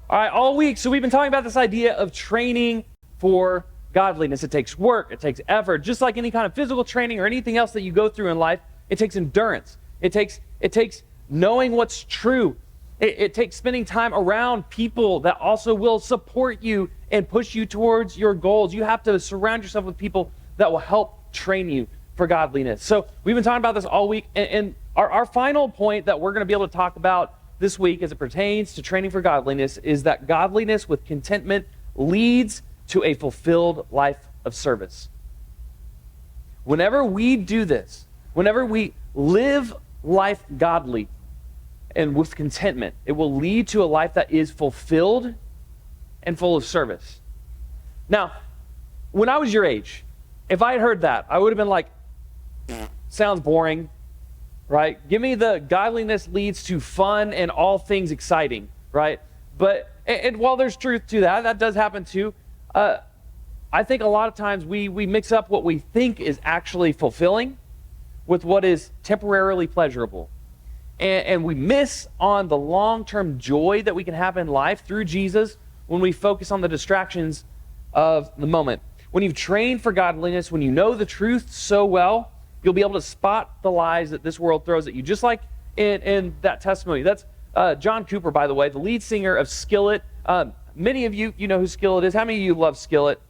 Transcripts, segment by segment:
All right, all week. So we've been talking about this idea of training for godliness. It takes work. It takes effort. Just like any kind of physical training or anything else that you go through in life, it takes endurance. It takes knowing what's true. It takes spending time around people that also will support you and push you towards your goals. You have to surround yourself with people that will help train you for godliness. So we've been talking about this all week. And our final point that we're going to be able to talk about this week as it pertains to training for godliness is that godliness with contentment leads to a fulfilled life of service. Whenever we do this, whenever we live life godly and with contentment, it will lead to a life that is fulfilled and full of service. Now, when I was your age, if I had heard that, I would have been like, sounds boring, right? Give me the godliness leads to fun and all things exciting, right? But, and while there's truth to that, that does happen too. I think a lot of times we mix up what we think is actually fulfilling with what is temporarily pleasurable. And we miss on the long-term joy that we can have in life through Jesus when we focus on the distractions of the moment. When you've trained for godliness, when you know the truth so well, you'll be able to spot the lies that this world throws at you. Just like in that testimony. That's John Cooper, by the way, the lead singer of Skillet. Many of you know who Skillet is. How many of you love Skillet?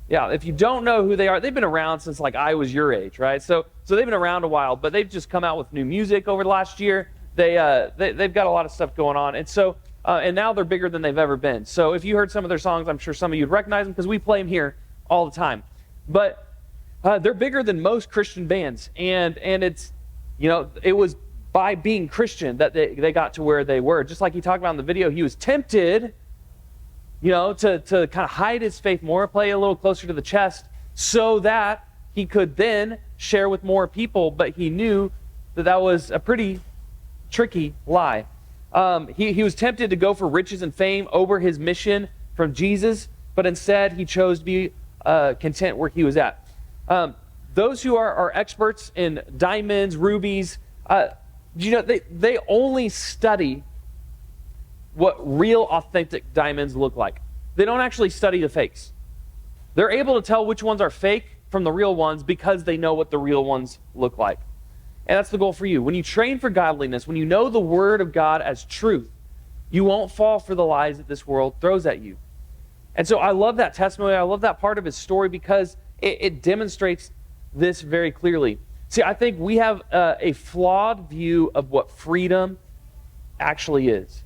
Yeah, if you don't know who they are, they've been around since like I was your age, right? So they've been around a while, but they've just come out with new music over the last year. They've got a lot of stuff going on, and so and now they're bigger than they've ever been. So if you heard some of their songs, I'm sure some of you would recognize them because we play them here all the time. But they're bigger than most Christian bands, and it's, you know, it was by being Christian that they got to where they were. Just like he talked about in the video, he was tempted, you know, to kind of hide his faith more, play a little closer to the chest, so that he could then share with more people. But he knew that was a pretty tricky lie. He was tempted to go for riches and fame over his mission from Jesus, but instead he chose to be content where he was at. Those who are experts in diamonds, rubies, you know, they only study what real authentic diamonds look like. They don't actually study the fakes. They're able to tell which ones are fake from the real ones because they know what the real ones look like. And that's the goal for you. When you train for godliness, when you know the Word of God as truth, you won't fall for the lies that this world throws at you. And so I love that testimony. I love that part of his story because it demonstrates this very clearly. See, I think we have a flawed view of what freedom actually is.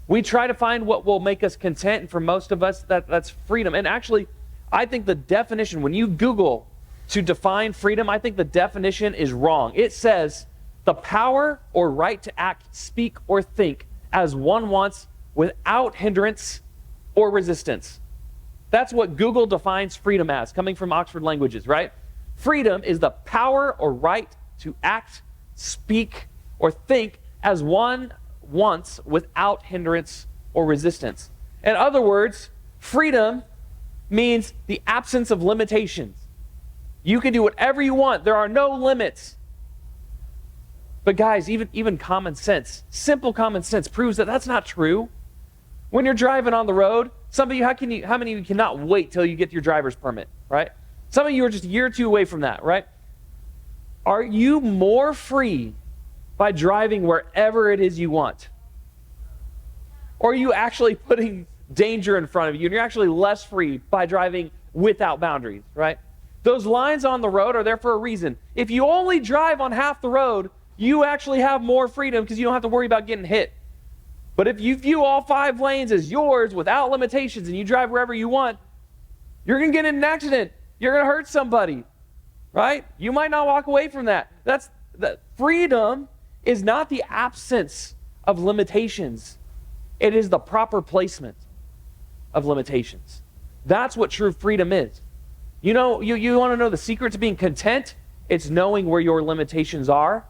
We try to find what will make us content, and for most of us, that's freedom. And actually, I think the definition, when you Google to define freedom, I think the definition is wrong. It says, the power or right to act, speak, or think as one wants without hindrance or resistance. That's what Google defines freedom as, coming from Oxford Languages, right? Freedom is the power or right to act, speak, or think as one wants without hindrance or resistance. In other words, freedom means the absence of limitations. You can do whatever you want. There are no limits. But guys, even common sense, simple common sense proves that that's not true. When you're driving on the road, some of you, how many of you cannot wait till you get your driver's permit, right? Some of you are just a year or two away from that, right? Are you more free by driving wherever it is you want? Or are you actually putting danger in front of you and you're actually less free by driving without boundaries, right? Those lines on the road are there for a reason. If you only drive on half the road, you actually have more freedom because you don't have to worry about getting hit. But if you view all 5 lanes as yours without limitations and you drive wherever you want, you're going to get in an accident. You're going to hurt somebody, right? You might not walk away from that. Freedom is not the absence of limitations. It is the proper placement of limitations. That's what true freedom is. You know, you want to know the secret to being content? It's knowing where your limitations are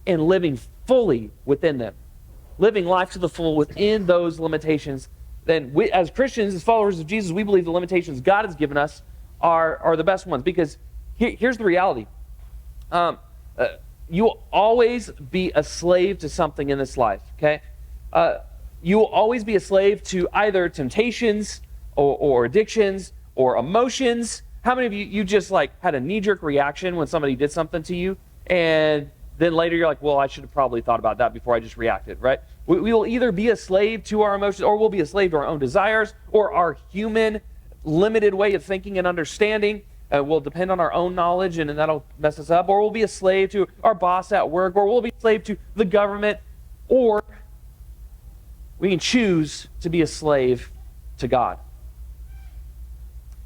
and living fully within them. Living life to the full within those limitations. Then we, as Christians, as followers of Jesus, we believe the limitations God has given us are the best ones. Because here's the reality. You will always be a slave to something in this life, okay? you will always be a slave to either temptations or addictions or emotions. How many of you just like had a knee-jerk reaction when somebody did something to you, and then later you're like, well, I should have probably thought about that before I just reacted, right? We will either be a slave to our emotions, or we'll be a slave to our own desires, or our human limited way of thinking and understanding. Will depend on our own knowledge, and that'll mess us up. Or we'll be a slave to our boss at work, or we'll be a slave to the government, or we can choose to be a slave to God.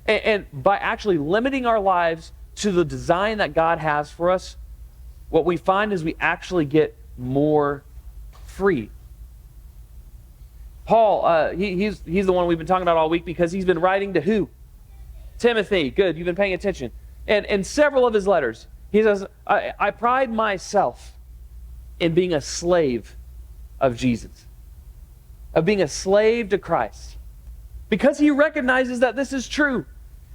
And by actually limiting our lives to the design that God has for us, what we find is we actually get more free. Paul, he's the one we've been talking about all week, because he's been writing to who? Timothy. Good, you've been paying attention. And in several of his letters, he says, I pride myself in being a slave of Jesus, of being a slave to Christ, because he recognizes that this is true.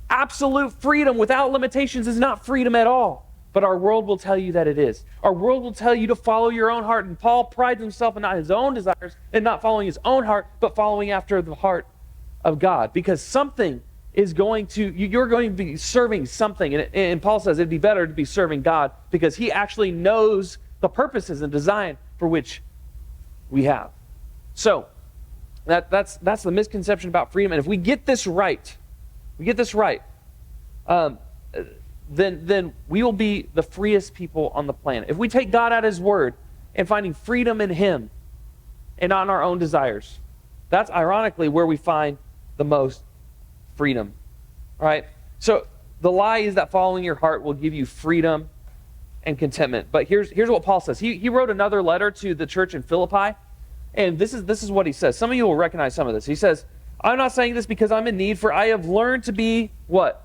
Absolute freedom without limitations is not freedom at all. But our world will tell you that it is. Our world will tell you to follow your own heart. And Paul prides himself in not his own desires and not following his own heart, but following after the heart of God. Because something is going to, you're going to be serving something. And Paul says it'd be better to be serving God, because he actually knows the purposes and design for which we have. So that's the misconception about freedom. And if we get this right, then we will be the freest people on the planet. If we take God at his word and finding freedom in him and not in our own desires, that's ironically where we find the most freedom. All right? So the lie is that following your heart will give you freedom and contentment. But here's what Paul says. He wrote another letter to the church in Philippi, and this is what he says. Some of you will recognize some of this. He says, I'm not saying this because I'm in need, for I have learned to be what?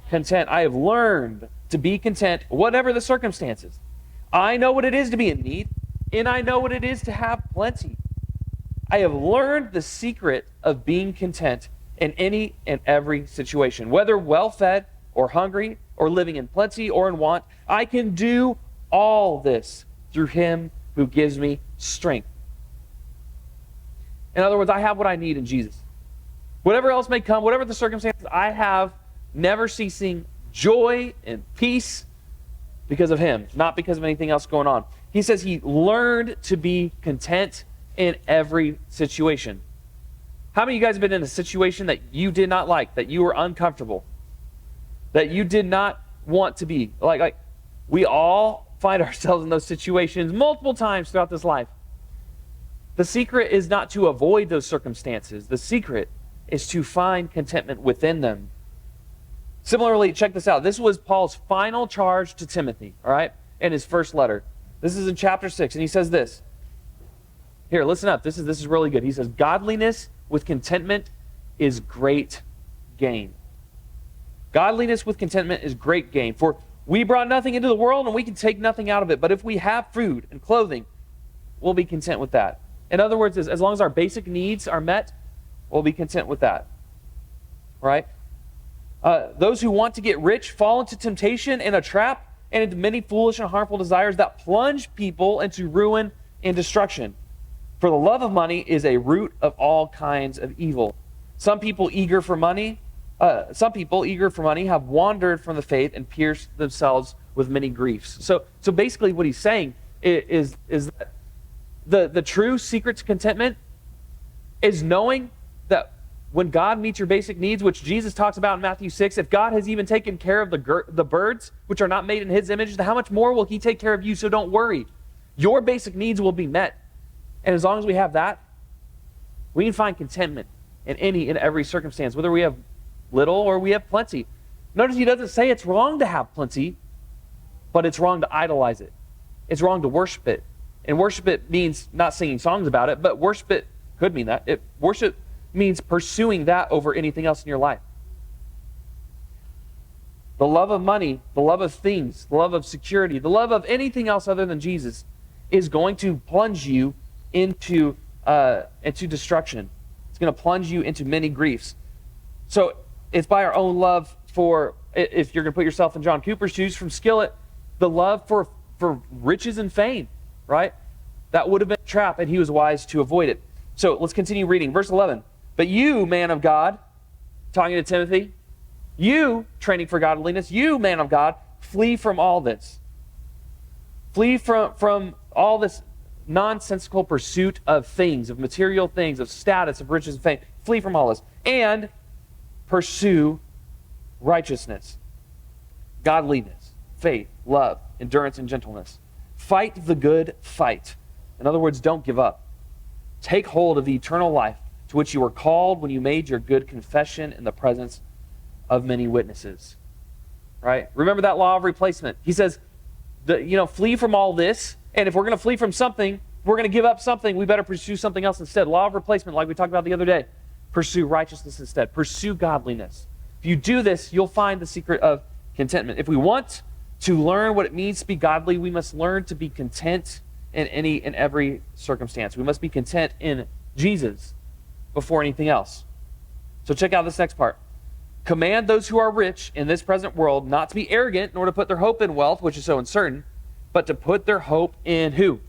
Content. I have learned to be content, whatever the circumstances. I know what it is to be in need, and I know what it is to have plenty. I have learned the secret of being content in any and every situation, whether well-fed or hungry or living in plenty or in want. I can do all this through him who gives me strength. In other words, I have what I need in Jesus. Whatever else may come, whatever the circumstances, I have never ceasing joy and peace because of him, not because of anything else going on. He says he learned to be content in every situation. How many of you guys have been in a situation that you did not like, that you were uncomfortable, that you did not want to be? Like we all find ourselves in those situations multiple times throughout this life. The secret is not to avoid those circumstances. The secret is to find contentment within them. Similarly, check this out. This was Paul's final charge to Timothy, all right, in his first letter. This is in chapter 6, and he says this. Here, listen up. This is really good. He says, godliness with contentment is great gain. Godliness with contentment is great gain. For we brought nothing into the world, and we can take nothing out of it. But if we have food and clothing, we'll be content with that. In other words, as long as our basic needs are met, we'll be content with that. Right? Those who want to get rich fall into temptation and a trap and into many foolish and harmful desires that plunge people into ruin and destruction. For the love of money is a root of all kinds of evil. Some people eager for money have wandered from the faith and pierced themselves with many griefs. So basically what he's saying is that the true secret to contentment is knowing that when God meets your basic needs, which Jesus talks about in Matthew 6, if God has even taken care of the birds, which are not made in his image, then how much more will he take care of you? So don't worry. Your basic needs will be met. And as long as we have that, we can find contentment in any and every circumstance, whether we have little or we have plenty. Notice he doesn't say it's wrong to have plenty, but it's wrong to idolize it. It's wrong to worship it. And worship it means not singing songs about it, but worship it could mean that. Worship means pursuing that over anything else in your life. The love of money, the love of things, the love of security, the love of anything else other than Jesus is going to plunge you into destruction. It's going to plunge you into many griefs. So it's by our own love for, if you're going to put yourself in John Cooper's shoes from Skillet, the love for riches and fame, right? That would have been a trap, and he was wise to avoid it. So let's continue reading. Verse 11. But you, man of God, talking to Timothy, you, training for godliness, you, man of God, flee from all this. Flee from all this nonsensical pursuit of things, of material things, of status, of riches, and fame. Flee from all this. And pursue righteousness, godliness, faith, love, endurance, and gentleness. Fight the good fight. In other words, don't give up. Take hold of the eternal life to which you were called when you made your good confession in the presence of many witnesses. Right? Remember that law of replacement. He says, flee from all this. And if we're going to flee from something, if we're going to give up something, we better pursue something else instead. Law of replacement, like we talked about the other day. Pursue righteousness instead. Pursue godliness. If you do this, you'll find the secret of contentment. If we want to learn what it means to be godly, we must learn to be content in any and every circumstance. We must be content in Jesus before anything else. So check out this next part. Command those who are rich in this present world not to be arrogant, nor to put their hope in wealth, which is so uncertain, but to put their hope in who?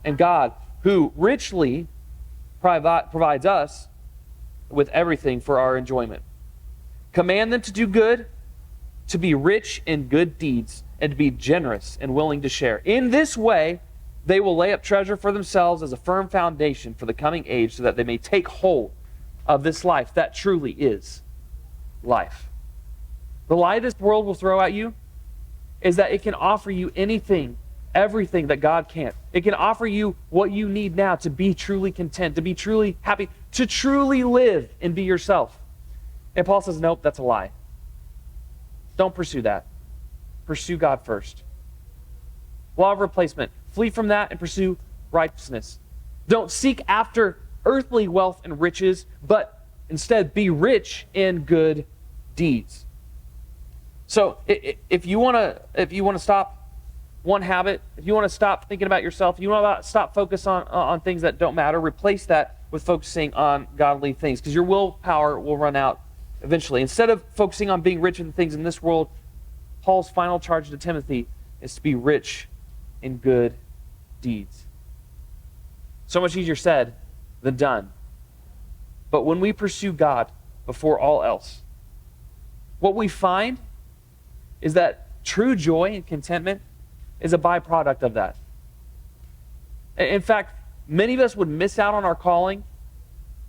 In God, who richly provides us with everything for our enjoyment. Command them to do good, to be rich in good deeds, and to be generous and willing to share. In this way, they will lay up treasure for themselves as a firm foundation for the coming age, so that they may take hold of this life that truly is life. The lie this world will throw at you is that it can offer you anything, everything that God can't. It can offer you what you need now to be truly content, to be truly happy, to truly live and be yourself. And Paul says, nope, that's a lie. Don't pursue that. Pursue God first. Law of replacement. Flee from that and pursue righteousness. Don't seek after earthly wealth and riches, but instead be rich in good deeds. So if you want to stop one habit, if you want to stop thinking about yourself, if you want to stop focus on things that don't matter, replace that with focusing on godly things, because your willpower will run out eventually. Instead of focusing on being rich in things in this world, Paul's final charge to Timothy is to be rich in good deeds. So much easier said than done. But when we pursue God before all else, what we find is that true joy and contentment is a byproduct of that. In fact, many of us would miss out on our calling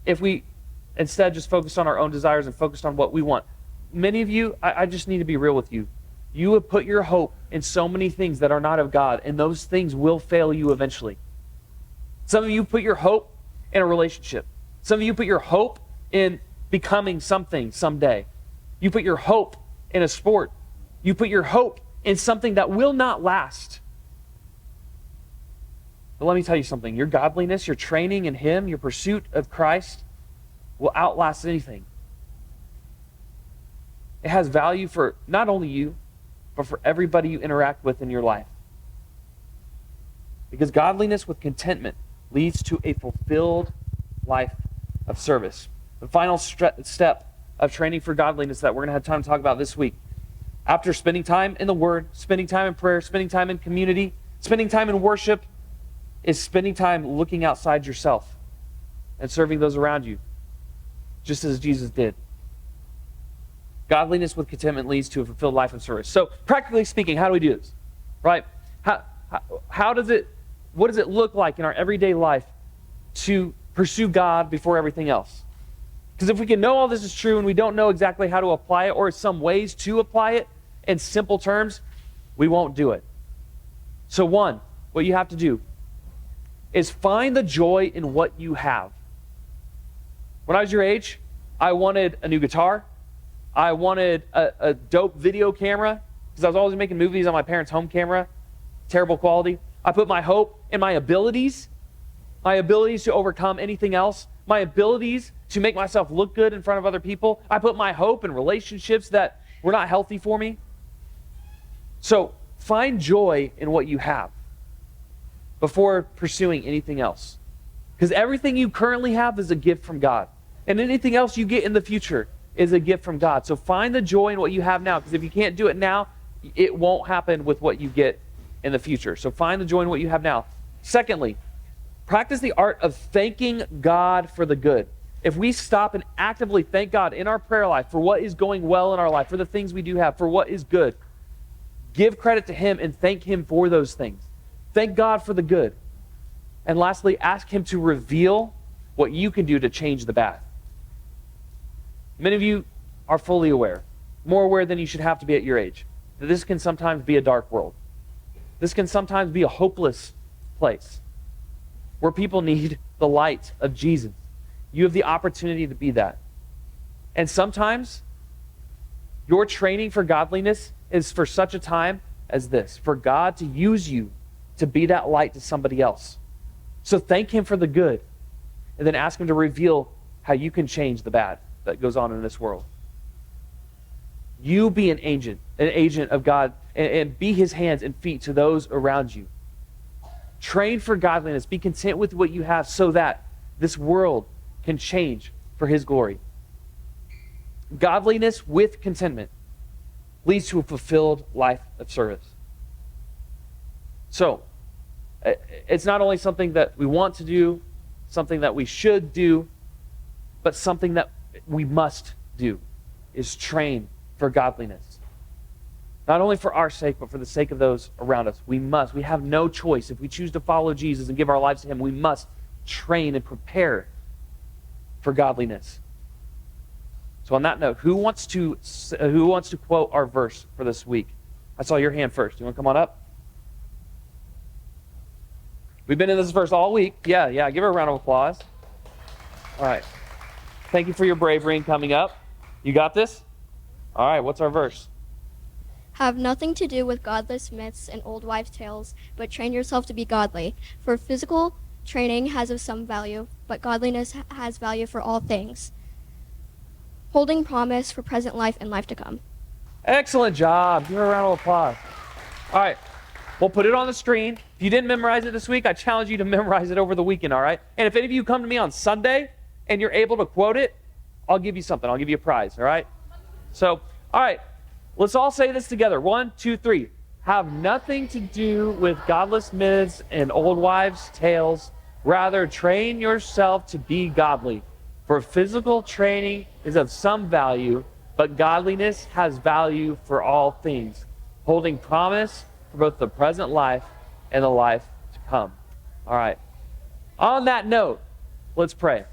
if we instead just focused on our own desires and focused on what we want. Many of you, I just need to be real with you. You would put your hope in so many things that are not of God, and those things will fail you eventually. Some of you put your hope in a relationship. Some of you put your hope in becoming something someday. You put your hope in a sport. You put your hope in something that will not last. But let me tell you something. Your godliness, your training in Him, your pursuit of Christ will outlast anything. It has value for not only you, but for everybody you interact with in your life. Because godliness with contentment leads to a fulfilled life of service. The final step of training for godliness that we're going to have time to talk about this week, after spending time in the Word, spending time in prayer, spending time in community, spending time in worship, is spending time looking outside yourself and serving those around you, just as Jesus did. Godliness with contentment leads to a fulfilled life of service. So, practically speaking, how do we do this? Right? What does it look like in our everyday life to pursue God before everything else? Because if we can know all this is true and we don't know exactly how to apply it, or some ways to apply it in simple terms, we won't do it. So one, what you have to do is find the joy in what you have. When I was your age, I wanted a new guitar. I wanted a dope video camera, because I was always making movies on my parents' home camera. Terrible quality. I put my hope in my abilities to overcome anything else, my abilities to make myself look good in front of other people. I put my hope in relationships that were not healthy for me. So find joy in what you have before pursuing anything else. Because everything you currently have is a gift from God. And anything else you get in the future is a gift from God. So find the joy in what you have now, because if you can't do it now, it won't happen with what you get in the future. So find the joy in what you have now. Secondly, Practice the art of thanking God for the good. If we stop and actively thank God in our prayer life for what is going well in our life, for the things we do have, for what is good, give credit to Him and thank Him for those things. Thank God for the good. And lastly, ask Him to reveal what you can do to change the bad. Many of you are fully aware, more aware than you should have to be at your age, that this can sometimes be a dark world. This can sometimes be a hopeless place where people need the light of Jesus. You have the opportunity to be that. And sometimes your training for godliness is for such a time as this, for God to use you to be that light to somebody else. So thank Him for the good, and then ask Him to reveal how you can change the bad that goes on in this world. You be an agent of God, and be His hands and feet to those around you. Train for godliness. Be content with what you have so that this world can change for His glory. Godliness with contentment leads to a fulfilled life of service. So, it's not only something that we want to do, something that we should do, but something that we must do, is train for godliness. Not only for our sake, but for the sake of those around us. We have no choice. If we choose to follow Jesus and give our lives to Him, we must train and prepare for godliness. So on that note, who wants to quote our verse for this week? I saw your hand first. You want to come on up? We've been in this verse all week. Yeah. Give her a round of applause. All right. Thank you for your bravery in coming up. You got this? All right, what's our verse? Have nothing to do with godless myths and old wives' tales, but train yourself to be godly. For physical training has of some value, but godliness has value for all things, holding promise for present life and life to come. Excellent job. Give her a round of applause. All right. We'll put it on the screen. If you didn't memorize it this week, I challenge you to memorize it over the weekend, all right? And if any of you come to me on Sunday and you're able to quote it, I'll give you something. I'll give you a prize, all right? So, all right. Let's all say this together. 1, 2, 3. Have nothing to do with godless myths and old wives' tales. Rather, train yourself to be godly. For physical training is of some value, but godliness has value for all things, holding promise for both the present life and the life to come. All right. On that note, let's pray.